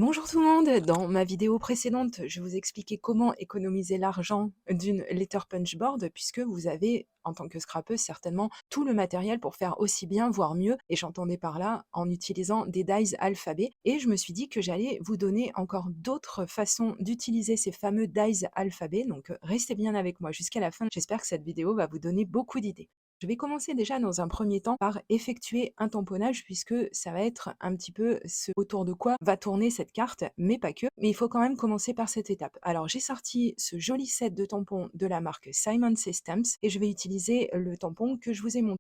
Bonjour tout le monde, dans ma vidéo précédente, je vous expliquais comment économiser l'argent d'une letter punch board puisque vous avez, en tant que scrappeuse, certainement tout le matériel pour faire aussi bien, voire mieux, et j'entendais par là en utilisant des dies alphabet, et je me suis dit que j'allais vous donner encore d'autres façons d'utiliser ces fameux dies alphabet, donc restez bien avec moi jusqu'à la fin, j'espère que cette vidéo va vous donner beaucoup d'idées. Je vais commencer déjà dans un premier temps par effectuer un tamponnage puisque ça va être un petit peu ce autour de quoi va tourner cette carte, mais pas que. Mais il faut quand même commencer par cette étape. Alors j'ai sorti ce joli set de tampons de la marque Simon Systems et je vais utiliser le tampon que je vous ai montré.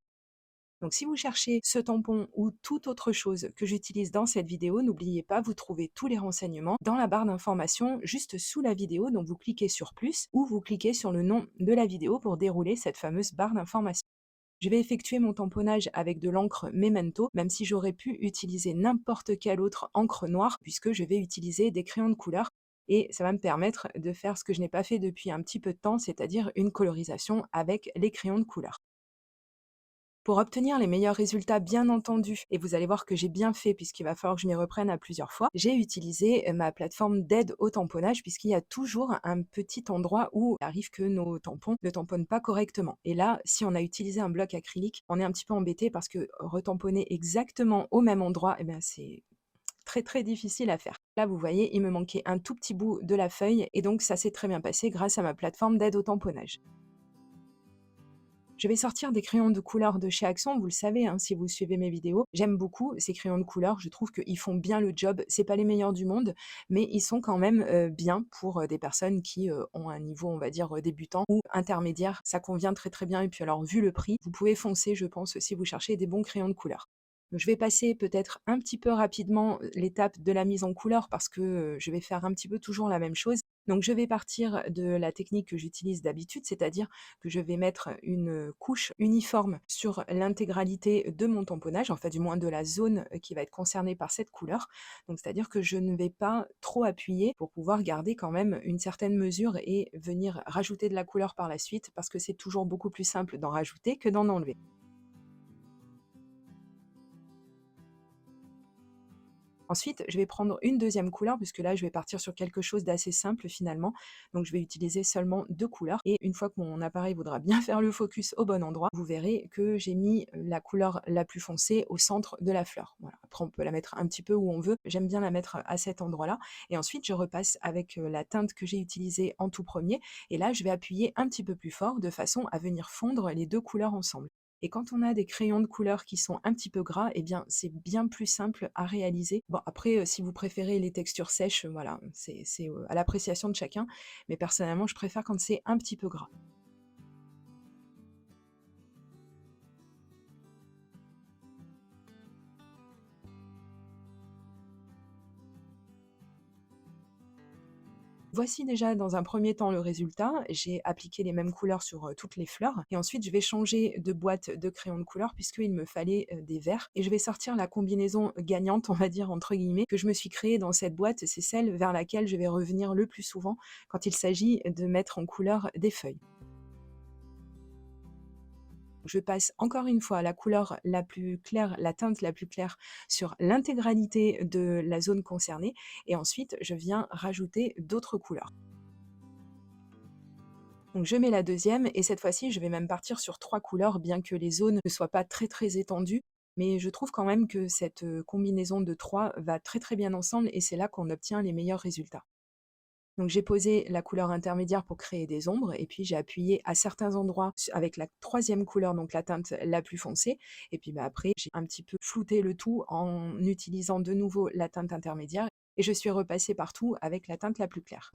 Donc si vous cherchez ce tampon ou toute autre chose que j'utilise dans cette vidéo, n'oubliez pas, vous trouvez tous les renseignements dans la barre d'information juste sous la vidéo. Donc vous cliquez sur plus ou vous cliquez sur le nom de la vidéo pour dérouler cette fameuse barre d'information. Je vais effectuer mon tamponnage avec de l'encre Memento, même si j'aurais pu utiliser n'importe quelle autre encre noire, puisque je vais utiliser des crayons de couleur. Et ça va me permettre de faire ce que je n'ai pas fait depuis un petit peu de temps, c'est-à-dire une colorisation avec les crayons de couleur. Pour obtenir les meilleurs résultats, bien entendu, et vous allez voir que j'ai bien fait puisqu'il va falloir que je m'y reprenne à plusieurs fois, j'ai utilisé ma plateforme d'aide au tamponnage puisqu'il y a toujours un petit endroit où il arrive que nos tampons ne tamponnent pas correctement. Et là, si on a utilisé un bloc acrylique, on est un petit peu embêté parce que retamponner exactement au même endroit, eh ben, c'est très très difficile à faire. Là, vous voyez, il me manquait un tout petit bout de la feuille et donc ça s'est très bien passé grâce à ma plateforme d'aide au tamponnage. Je vais sortir des crayons de couleur de chez Axon, vous le savez, hein, si vous suivez mes vidéos. J'aime beaucoup ces crayons de couleur, je trouve qu'ils font bien le job. C'est pas les meilleurs du monde, mais ils sont quand même bien pour des personnes qui ont un niveau, on va dire, débutant ou intermédiaire. Ça convient très très bien. Et puis alors, vu le prix, vous pouvez foncer, je pense, si vous cherchez des bons crayons de couleur. Je vais passer peut-être un petit peu rapidement l'étape de la mise en couleur parce que je vais faire un petit peu toujours la même chose. Donc je vais partir de la technique que j'utilise d'habitude, c'est-à-dire que je vais mettre une couche uniforme sur l'intégralité de mon tamponnage, enfin du moins de la zone qui va être concernée par cette couleur. Donc c'est-à-dire que je ne vais pas trop appuyer pour pouvoir garder quand même une certaine mesure et venir rajouter de la couleur par la suite parce que c'est toujours beaucoup plus simple d'en rajouter que d'en enlever. Ensuite, je vais prendre une deuxième couleur puisque là, je vais partir sur quelque chose d'assez simple finalement. Donc je vais utiliser seulement 2 couleurs et une fois que mon appareil voudra bien faire le focus au bon endroit, vous verrez que j'ai mis la couleur la plus foncée au centre de la fleur. Voilà. Après, on peut la mettre un petit peu où on veut. J'aime bien la mettre à cet endroit-là. Et ensuite, je repasse avec la teinte que j'ai utilisée en tout premier. Et là, je vais appuyer un petit peu plus fort de façon à venir fondre les 2 couleurs ensemble. Et quand on a des crayons de couleur qui sont un petit peu gras, eh bien, c'est bien plus simple à réaliser. Bon, après, si vous préférez les textures sèches, voilà, c'est à l'appréciation de chacun. Mais personnellement, je préfère quand c'est un petit peu gras. Voici déjà dans un premier temps le résultat. J'ai appliqué les mêmes couleurs sur toutes les fleurs et ensuite je vais changer de boîte de crayon de couleur puisqu'il me fallait des verts et je vais sortir la combinaison gagnante, on va dire entre guillemets, que je me suis créée dans cette boîte. C'est celle vers laquelle je vais revenir le plus souvent quand il s'agit de mettre en couleur des feuilles. Je passe encore une fois la couleur la plus claire, la teinte la plus claire sur l'intégralité de la zone concernée et ensuite je viens rajouter d'autres couleurs. Donc je mets la deuxième et cette fois-ci, je vais même partir sur 3 couleurs, bien que les zones ne soient pas très, très étendues. Mais je trouve quand même que cette combinaison de 3 va très, très bien ensemble et c'est là qu'on obtient les meilleurs résultats. Donc j'ai posé la couleur intermédiaire pour créer des ombres et puis j'ai appuyé à certains endroits avec la troisième couleur, donc la teinte la plus foncée. Et puis après, j'ai un petit peu flouté le tout en utilisant de nouveau la teinte intermédiaire et je suis repassée partout avec la teinte la plus claire.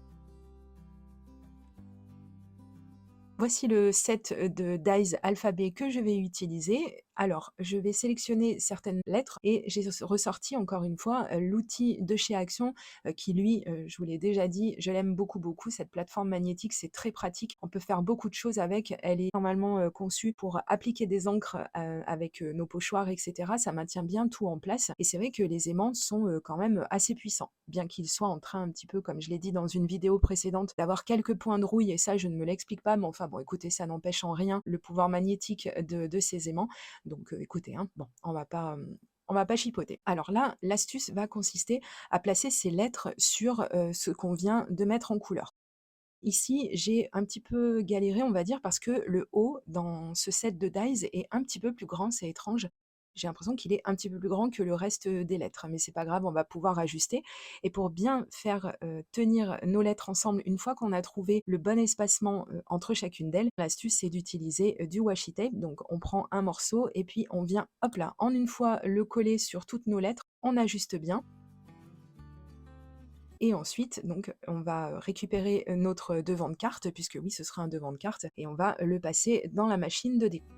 Voici le set de dies alphabet que je vais utiliser. Alors, je vais sélectionner certaines lettres et j'ai ressorti encore une fois l'outil de chez Action qui lui, je vous l'ai déjà dit, je l'aime beaucoup beaucoup. Cette plateforme magnétique, c'est très pratique. On peut faire beaucoup de choses avec. Elle est normalement conçue pour appliquer des encres avec nos pochoirs, etc. Ça maintient bien tout en place. Et c'est vrai que les aimants sont quand même assez puissants, bien qu'ils soient en train un petit peu, comme je l'ai dit dans une vidéo précédente, d'avoir quelques points de rouille. Et ça, je ne me l'explique pas, mais enfin bon, écoutez, ça n'empêche en rien le pouvoir magnétique de ces aimants. Donc écoutez, hein, bon, on va pas On va pas chipoter. Alors là, l'astuce va consister à placer ces lettres sur, ce qu'on vient de mettre en couleur. Ici, j'ai un petit peu galéré, on va dire, parce que le O dans ce set de dies est un petit peu plus grand, c'est étrange. J'ai l'impression qu'il est un petit peu plus grand que le reste, des lettres, mais c'est pas grave, on va pouvoir ajuster et pour bien faire, tenir nos lettres ensemble, une fois qu'on a trouvé le bon espacement, entre chacune d'elles, l'astuce, c'est d'utiliser, du washi tape. Donc on prend un morceau et puis on vient, hop là, en une fois le coller sur toutes nos lettres, on ajuste bien et ensuite, donc, on va récupérer notre devant de carte, puisque oui, ce sera un devant de carte, et on va le passer dans la machine de découpe.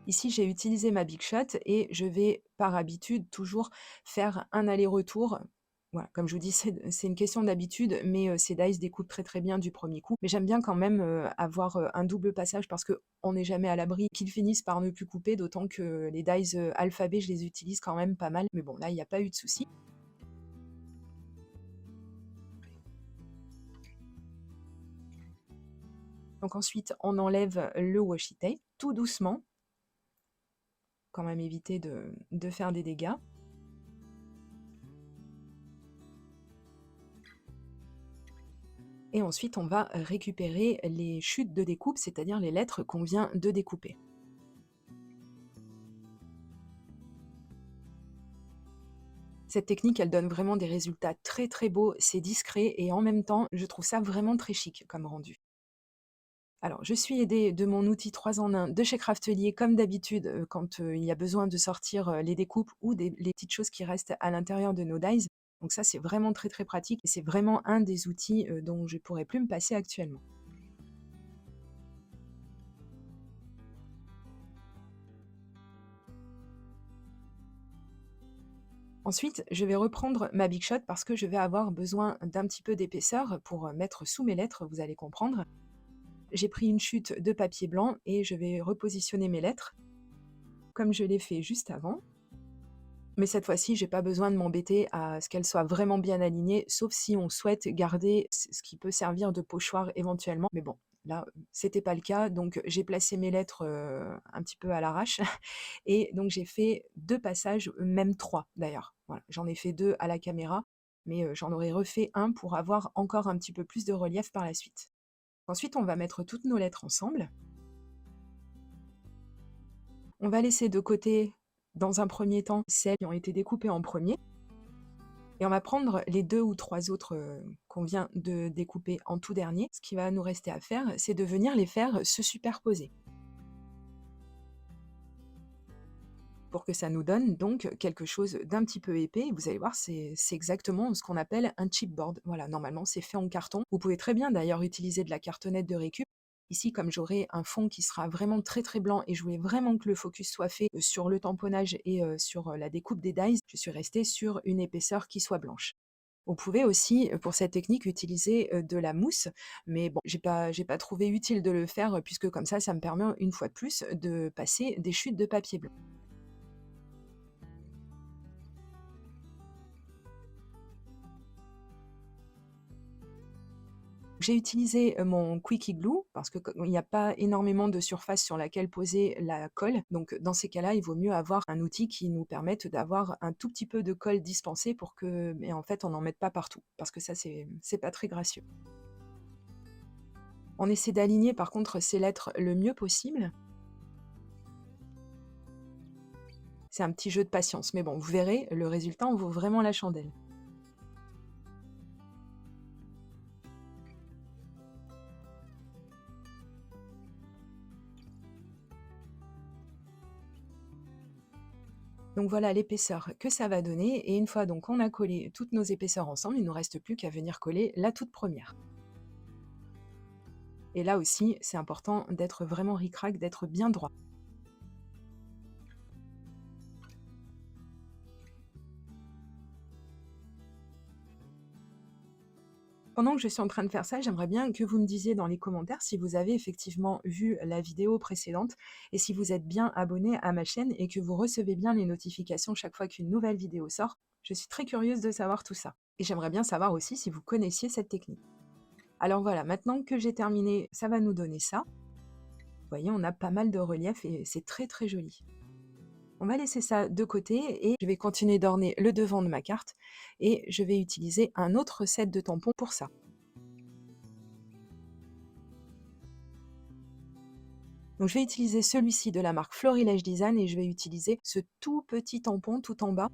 Ici, j'ai utilisé ma Big Shot et je vais, par habitude, toujours faire un aller-retour. Voilà, comme je vous dis, c'est une question d'habitude, mais ces dies découpent très très bien du premier coup. Mais j'aime bien quand même avoir un double passage parce qu'on n'est jamais à l'abri qu'ils finissent par ne plus couper, d'autant que les dies alphabet, je les utilise quand même pas mal. Mais bon, là, il n'y a pas eu de souci. Donc ensuite, on enlève le washi tape tout doucement, quand même éviter de faire des dégâts. Et ensuite, on va récupérer les chutes de découpe, c'est-à-dire les lettres qu'on vient de découper. Cette technique, elle donne vraiment des résultats très très beaux, c'est discret et en même temps, je trouve ça vraiment très chic comme rendu. Alors, je suis aidée de mon outil 3 en 1 de chez Craftelier, comme d'habitude, quand, il y a besoin de sortir, les découpes ou les petites choses qui restent à l'intérieur de nos dies. Donc ça, c'est vraiment très, très pratique et c'est vraiment un des outils, dont je ne pourrais plus me passer actuellement. Ensuite, je vais reprendre ma Big Shot parce que je vais avoir besoin d'un petit peu d'épaisseur pour, mettre sous mes lettres, vous allez comprendre. J'ai pris une chute de papier blanc et je vais repositionner mes lettres, comme je l'ai fait juste avant. Mais cette fois-ci, j'ai pas besoin de m'embêter à ce qu'elles soient vraiment bien alignées, sauf si on souhaite garder ce qui peut servir de pochoir éventuellement. Mais bon, là, c'était pas le cas, donc j'ai placé mes lettres, un petit peu à l'arrache et donc j'ai fait 2 passages, même 3 d'ailleurs. Voilà, j'en ai fait 2 à la caméra, mais j'en aurais refait un pour avoir encore un petit peu plus de relief par la suite. Ensuite, on va mettre toutes nos lettres ensemble. On va laisser de côté, dans un premier temps, celles qui ont été découpées en premier. Et on va prendre les 2 ou 3 autres, qu'on vient de découper en tout dernier. Ce qui va nous rester à faire, c'est de venir les faire se superposer. Pour que ça nous donne donc quelque chose d'un petit peu épais. Vous allez voir, c'est exactement ce qu'on appelle un chipboard. Voilà, normalement, c'est fait en carton. Vous pouvez très bien d'ailleurs utiliser de la cartonnette de récup. Ici, comme j'aurai un fond qui sera vraiment très très blanc et je voulais vraiment que le focus soit fait sur le tamponnage et sur la découpe des dies, je suis restée sur une épaisseur qui soit blanche. Vous pouvez aussi, pour cette technique, utiliser, de la mousse, mais bon, j'ai pas trouvé utile de le faire, puisque comme ça me permet une fois de plus de passer des chutes de papier blanc. J'ai utilisé, mon Quicky Glue parce que il n'y a pas énormément de surface sur laquelle poser la colle, donc dans ces cas-là, il vaut mieux avoir un outil qui nous permette d'avoir un tout petit peu de colle dispensée pour que mais en fait, on n'en mette pas partout, parce que ça, c'est pas très gracieux. On essaie d'aligner par contre ces lettres le mieux possible. C'est un petit jeu de patience, mais bon, vous verrez, le résultat en vaut vraiment la chandelle. Donc voilà l'épaisseur que ça va donner et une fois donc on a collé toutes nos épaisseurs ensemble, il ne nous reste plus qu'à venir coller la toute première. Et là aussi, c'est important d'être vraiment ric-rac, d'être bien droit. Pendant que je suis en train de faire ça, j'aimerais bien que vous me disiez dans les commentaires si vous avez effectivement vu la vidéo précédente et si vous êtes bien abonné à ma chaîne et que vous recevez bien les notifications chaque fois qu'une nouvelle vidéo sort. Je suis très curieuse de savoir tout ça. Et j'aimerais bien savoir aussi si vous connaissiez cette technique. Alors voilà, maintenant que j'ai terminé, ça va nous donner ça. Vous voyez, on a pas mal de relief et c'est très très joli. On va laisser ça de côté et je vais continuer d'orner le devant de ma carte et je vais utiliser un autre set de tampons pour ça. Donc je vais utiliser celui-ci de la marque Florilège Design et je vais utiliser ce tout petit tampon tout en bas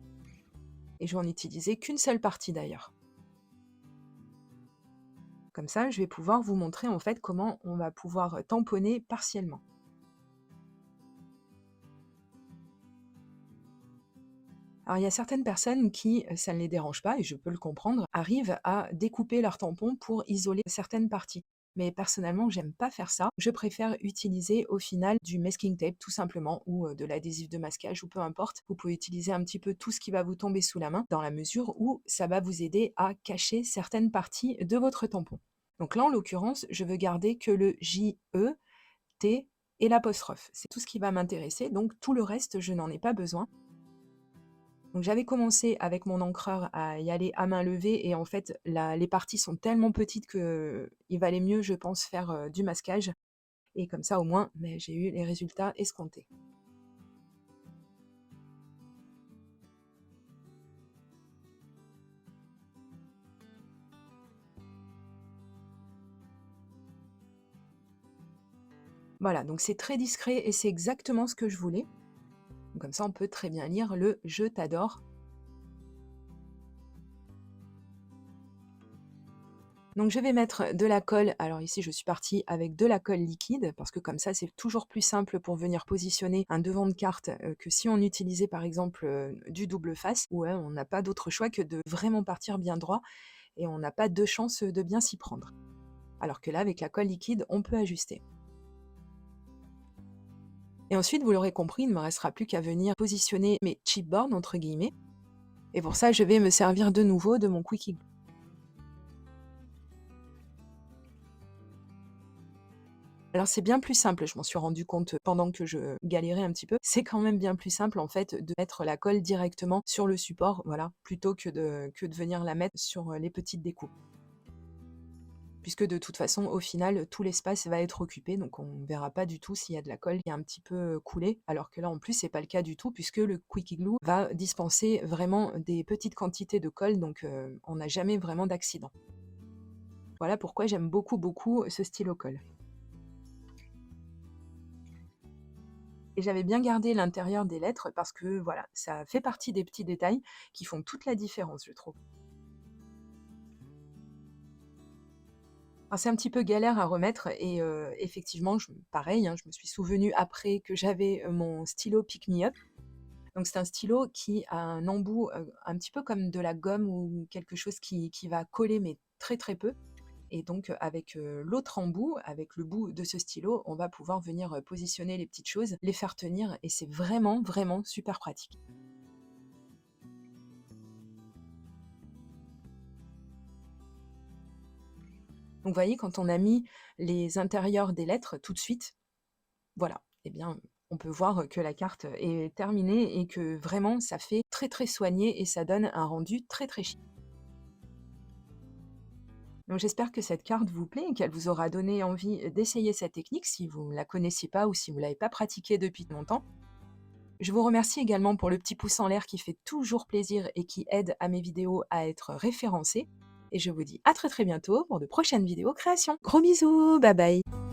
et je vais en utiliser qu'une seule partie d'ailleurs. Comme ça, je vais pouvoir vous montrer en fait comment on va pouvoir tamponner partiellement. Alors il y a certaines personnes qui, ça ne les dérange pas et je peux le comprendre, arrivent à découper leurs tampons pour isoler certaines parties. Mais personnellement, j'aime pas faire ça. Je préfère utiliser au final du masking tape tout simplement ou de l'adhésif de masquage ou peu importe. Vous pouvez utiliser un petit peu tout ce qui va vous tomber sous la main dans la mesure où ça va vous aider à cacher certaines parties de votre tampon. Donc là, en l'occurrence, je veux garder que le J-E, T et l'apostrophe. C'est tout ce qui va m'intéresser, donc tout le reste, je n'en ai pas besoin. Donc j'avais commencé avec mon encreur à y aller à main levée et en fait les parties sont tellement petites que il valait mieux je pense faire, du masquage et comme ça au moins, mais j'ai eu les résultats escomptés. Voilà, donc c'est très discret et c'est exactement ce que je voulais. Donc comme ça on peut très bien lire le «Je t'adore». Donc je vais mettre de la colle, alors ici je suis partie avec de la colle liquide, parce que comme ça c'est toujours plus simple pour venir positionner un devant de carte que si on utilisait par exemple du double face, où on n'a pas d'autre choix que de vraiment partir bien droit, et on n'a pas de chance de bien s'y prendre. Alors que là avec la colle liquide on peut ajuster. Et ensuite vous l'aurez compris, il ne me restera plus qu'à venir positionner mes chipboards entre guillemets, et pour ça je vais me servir de nouveau de mon Quickie Glue. Alors c'est bien plus simple, je m'en suis rendu compte pendant que je galérais un petit peu. C'est quand même bien plus simple en fait de mettre la colle directement sur le support, voilà, plutôt que de venir la mettre sur les petites découpes. Puisque de toute façon, au final, tout l'espace va être occupé, donc on ne verra pas du tout s'il y a de la colle qui est un petit peu coulée, alors que là en plus c'est pas le cas du tout, puisque le Quickie Glue va dispenser vraiment des petites quantités de colle, donc on n'a jamais vraiment d'accident. Voilà pourquoi j'aime beaucoup beaucoup ce stylo colle. Et j'avais bien gardé l'intérieur des lettres parce que voilà, ça fait partie des petits détails qui font toute la différence, je trouve. Alors c'est un petit peu galère à remettre et effectivement, pareil, hein, je me suis souvenue après que j'avais mon stylo Pick Me Up. Donc c'est un stylo qui a un embout un petit peu comme de la gomme ou quelque chose qui va coller, mais très très peu. Et donc avec l'autre embout, avec le bout de ce stylo, on va pouvoir venir positionner les petites choses, les faire tenir et c'est vraiment, vraiment super pratique. Donc vous voyez, quand on a mis les intérieurs des lettres tout de suite, voilà, eh bien, on peut voir que la carte est terminée et que vraiment ça fait très, très soigné et ça donne un rendu très, très chic. Donc j'espère que cette carte vous plaît et qu'elle vous aura donné envie d'essayer cette technique si vous ne la connaissiez pas ou si vous ne l'avez pas pratiquée depuis longtemps. Je vous remercie également pour le petit pouce en l'air qui fait toujours plaisir et qui aide à mes vidéos à être référencées. Et je vous dis à très très bientôt pour de prochaines vidéos créations. Gros bisous, bye bye!